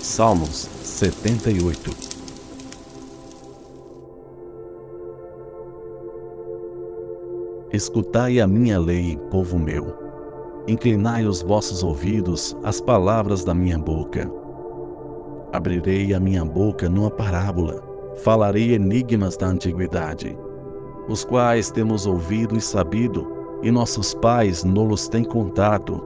Salmos 78. Escutai a minha lei, povo meu. Inclinai os vossos ouvidos às palavras da minha boca. Abrirei a minha boca numa parábola, falarei enigmas da antiguidade, os quais temos ouvido e sabido, e nossos pais nos têm contado.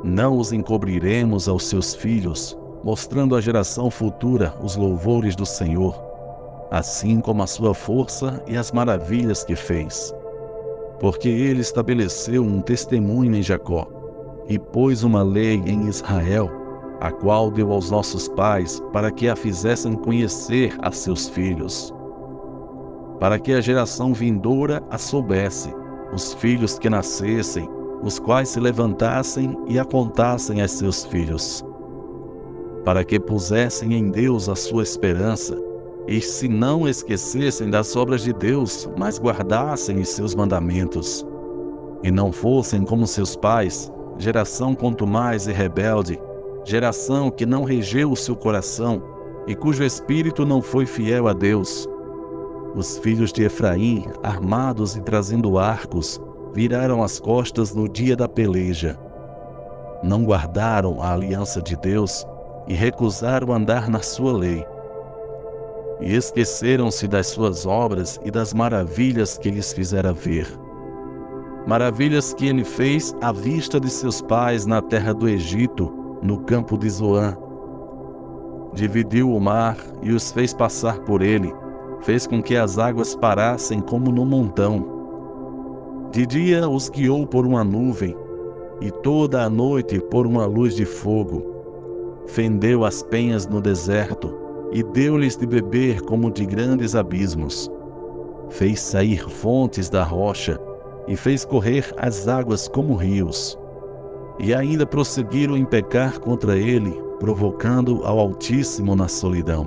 Não os encobriremos aos seus filhos, mostrando à geração futura os louvores do Senhor, assim como a sua força e as maravilhas que fez. Porque ele estabeleceu um testemunho em Jacó, e pôs uma lei em Israel, a qual deu aos nossos pais, para que a fizessem conhecer a seus filhos, para que a geração vindoura a soubesse, os filhos que nascessem, os quais se levantassem e a contassem a seus filhos, para que pusessem em Deus a sua esperança, e se não esquecessem das obras de Deus, mas guardassem os seus mandamentos, e não fossem como seus pais, geração contumaz e rebelde, geração que não regeu o seu coração, e cujo espírito não foi fiel a Deus. Os filhos de Efraim, armados e trazendo arcos, viraram as costas no dia da peleja. Não guardaram a aliança de Deus e recusaram andar na sua lei. E esqueceram-se das suas obras e das maravilhas que lhes fizera ver. Maravilhas que ele fez à vista de seus pais na terra do Egito, no campo de Zoã. Dividiu o mar e os fez passar por ele, fez com que as águas parassem como no montão. De dia os guiou por uma nuvem, e toda a noite por uma luz de fogo. Fendeu as penhas no deserto, e deu-lhes de beber como de grandes abismos. Fez sair fontes da rocha, e fez correr as águas como rios. E ainda prosseguiram em pecar contra ele, provocando ao Altíssimo na solidão.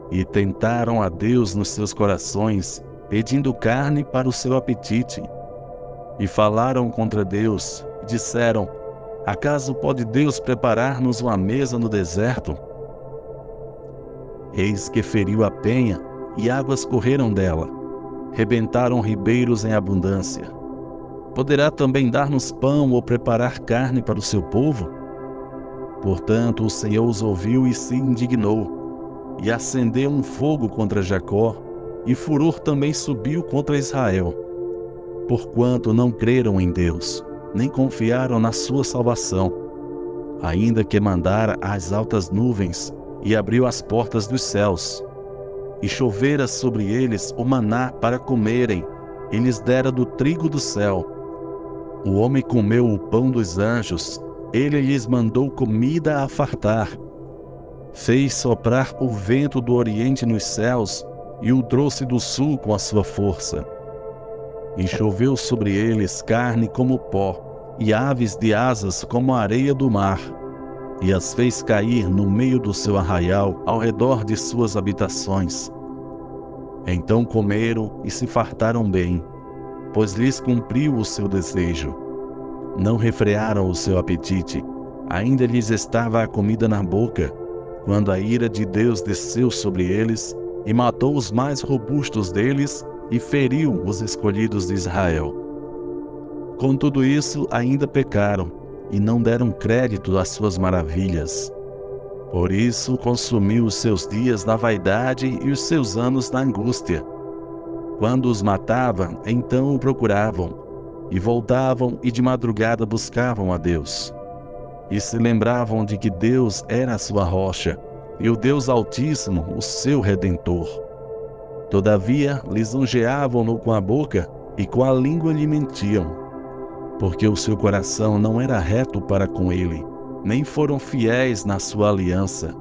E tentaram a Deus nos seus corações, pedindo carne para o seu apetite. E falaram contra Deus, e disseram: acaso pode Deus preparar-nos uma mesa no deserto? Eis que feriu a penha, e águas correram dela. Rebentaram ribeiros em abundância. Poderá também dar-nos pão ou preparar carne para o seu povo? Portanto, o Senhor os ouviu e se indignou, e acendeu um fogo contra Jacó, e furor também subiu contra Israel, porquanto não creram em Deus, nem confiaram na sua salvação, ainda que mandara as altas nuvens, e abriu as portas dos céus, e chovera sobre eles o maná para comerem, e lhes dera do trigo do céu. O homem comeu o pão dos anjos, ele lhes mandou comida a fartar. Fez soprar o vento do oriente nos céus, e o trouxe do sul com a sua força. E choveu sobre eles carne como pó, e aves de asas como a areia do mar. E as fez cair no meio do seu arraial, ao redor de suas habitações. Então comeram e se fartaram bem, pois lhes cumpriu o seu desejo. Não refrearam o seu apetite, ainda lhes estava a comida na boca, quando a ira de Deus desceu sobre eles, e matou os mais robustos deles, e feriu os escolhidos de Israel. Com tudo isso ainda pecaram, e não deram crédito às suas maravilhas. Por isso consumiu os seus dias na vaidade e os seus anos na angústia. Quando os matava, então o procuravam, e voltavam e de madrugada buscavam a Deus. E se lembravam de que Deus era a sua rocha, e o Deus Altíssimo o seu Redentor. Todavia lisonjeavam-no com a boca, e com a língua lhe mentiam, porque o seu coração não era reto para com ele, nem foram fiéis na sua aliança.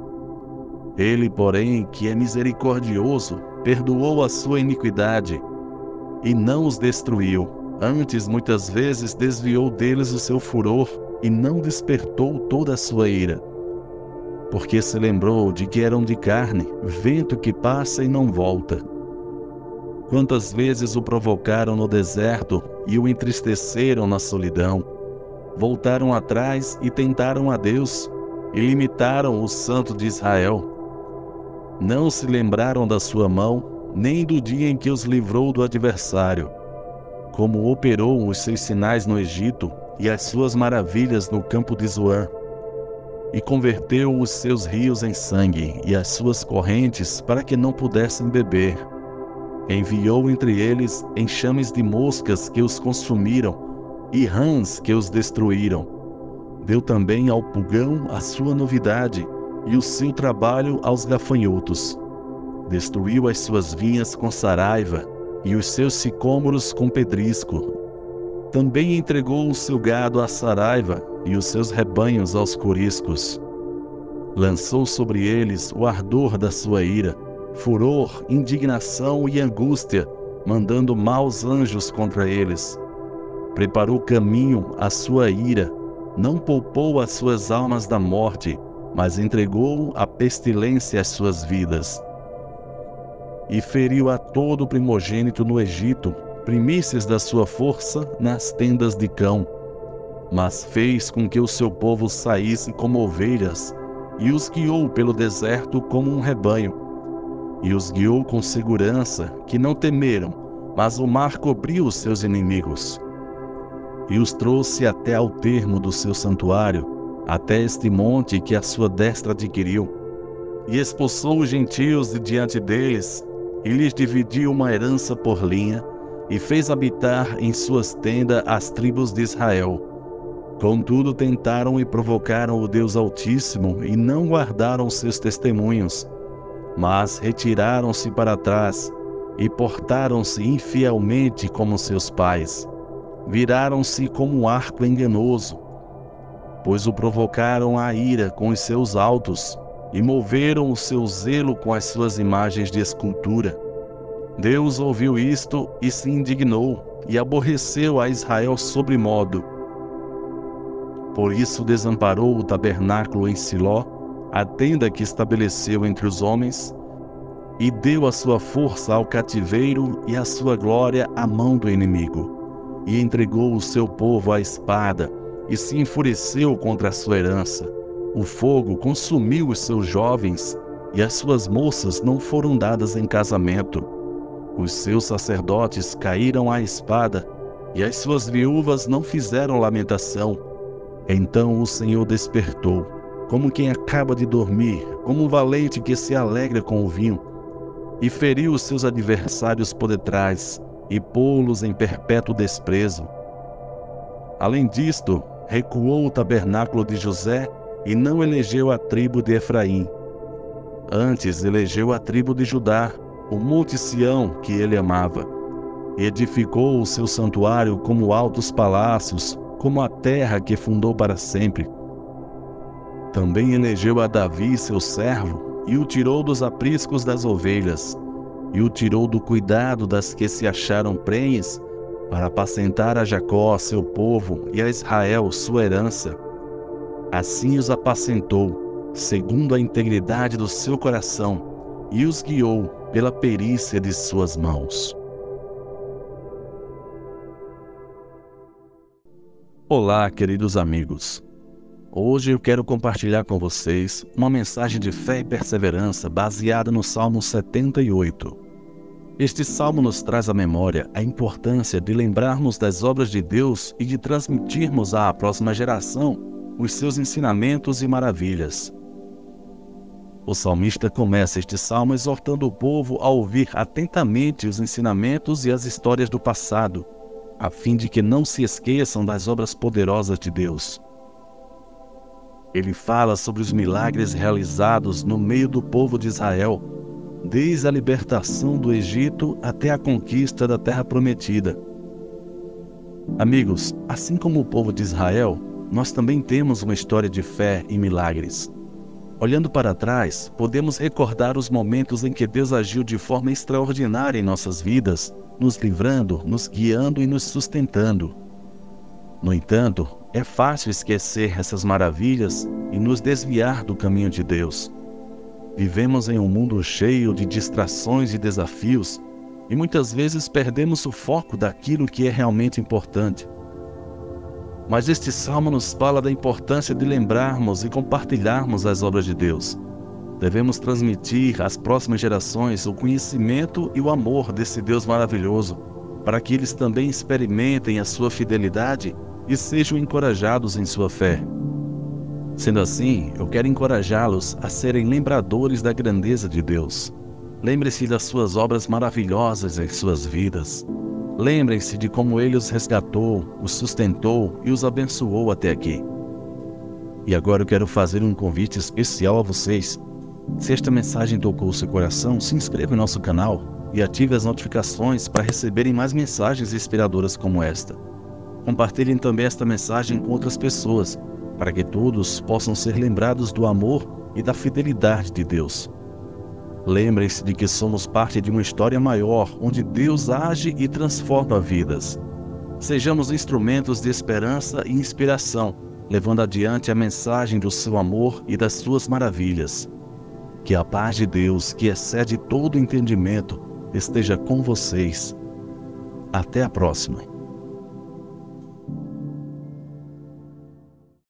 Ele, porém, que é misericordioso, perdoou a sua iniquidade, e não os destruiu, antes muitas vezes desviou deles o seu furor, e não despertou toda a sua ira. Porque se lembrou de que eram de carne, vento que passa e não volta. Quantas vezes o provocaram no deserto e o entristeceram na solidão. Voltaram atrás e tentaram a Deus, e limitaram o Santo de Israel. Não se lembraram da sua mão, nem do dia em que os livrou do adversário, como operou os seus sinais no Egito e as suas maravilhas no campo de Zoan, e converteu os seus rios em sangue e as suas correntes para que não pudessem beber. Enviou entre eles enxames de moscas que os consumiram e rãs que os destruíram. Deu também ao pulgão a sua novidade e o seu trabalho aos gafanhotos. Destruiu as suas vinhas com saraiva e os seus sicômoros com pedrisco. Também entregou o seu gado à saraiva e os seus rebanhos aos coriscos. Lançou sobre eles o ardor da sua ira, furor, indignação e angústia, mandando maus anjos contra eles. Preparou caminho à sua ira, não poupou as suas almas da morte, mas entregou à pestilência as suas vidas. E feriu a todo primogênito no Egito, primícias da sua força nas tendas de cão. Mas fez com que o seu povo saísse como ovelhas, e os guiou pelo deserto como um rebanho. E os guiou com segurança, que não temeram, mas o mar cobriu os seus inimigos. E os trouxe até ao termo do seu santuário, até este monte que a sua destra adquiriu. E expulsou os gentios de diante deles, e lhes dividiu uma herança por linha, e fez habitar em suas tendas as tribos de Israel. Contudo tentaram e provocaram o Deus Altíssimo, e não guardaram seus testemunhos, mas retiraram-se para trás, e portaram-se infielmente como seus pais. Viraram-se como um arco enganoso, pois o provocaram à ira com os seus altos, e moveram o seu zelo com as suas imagens de escultura. Deus ouviu isto e se indignou, e aborreceu a Israel sobremodo. Por isso desamparou o tabernáculo em Siló, a tenda que estabeleceu entre os homens, e deu a sua força ao cativeiro e a sua glória à mão do inimigo. E entregou o seu povo à espada, e se enfureceu contra a sua herança. O fogo consumiu os seus jovens, e as suas moças não foram dadas em casamento. Os seus sacerdotes caíram à espada, e as suas viúvas não fizeram lamentação. Então o Senhor despertou, como quem acaba de dormir, como um valente que se alegra com o vinho, e feriu os seus adversários por detrás, e pô-los em perpétuo desprezo. Além disto, recuou o tabernáculo de José, e não elegeu a tribo de Efraim. Antes elegeu a tribo de Judá, o monte Sião que ele amava. E edificou o seu santuário como altos palácios, como a terra que fundou para sempre. Também elegeu a Davi, seu servo, e o tirou dos apriscos das ovelhas, e o tirou do cuidado das que se acharam prenhes, para apacentar a Jacó, seu povo, e a Israel, sua herança. Assim os apacentou, segundo a integridade do seu coração, e os guiou pela perícia de suas mãos. Olá, queridos amigos. Hoje eu quero compartilhar com vocês uma mensagem de fé e perseverança baseada no Salmo 78. Este salmo nos traz à memória a importância de lembrarmos das obras de Deus e de transmitirmos à próxima geração os seus ensinamentos e maravilhas. O salmista começa este salmo exortando o povo a ouvir atentamente os ensinamentos e as histórias do passado, a fim de que não se esqueçam das obras poderosas de Deus. Ele fala sobre os milagres realizados no meio do povo de Israel, desde a libertação do Egito até a conquista da Terra Prometida. Amigos, assim como o povo de Israel, nós também temos uma história de fé e milagres. Olhando para trás, podemos recordar os momentos em que Deus agiu de forma extraordinária em nossas vidas, nos livrando, nos guiando e nos sustentando. No entanto, é fácil esquecer essas maravilhas e nos desviar do caminho de Deus. Vivemos em um mundo cheio de distrações e desafios, e muitas vezes perdemos o foco daquilo que é realmente importante. Mas este salmo nos fala da importância de lembrarmos e compartilharmos as obras de Deus. Devemos transmitir às próximas gerações o conhecimento e o amor desse Deus maravilhoso, para que eles também experimentem a sua fidelidade e sejam encorajados em sua fé. Sendo assim, eu quero encorajá-los a serem lembradores da grandeza de Deus. Lembre-se das suas obras maravilhosas em suas vidas. Lembrem-se de como Ele os resgatou, os sustentou e os abençoou até aqui. E agora eu quero fazer um convite especial a vocês. Se esta mensagem tocou o seu coração, se inscreva em nosso canal e ative as notificações para receberem mais mensagens inspiradoras como esta. Compartilhem também esta mensagem com outras pessoas, para que todos possam ser lembrados do amor e da fidelidade de Deus. Lembrem-se de que somos parte de uma história maior, onde Deus age e transforma vidas. Sejamos instrumentos de esperança e inspiração, levando adiante a mensagem do seu amor e das suas maravilhas. Que a paz de Deus, que excede todo entendimento, esteja com vocês. Até a próxima.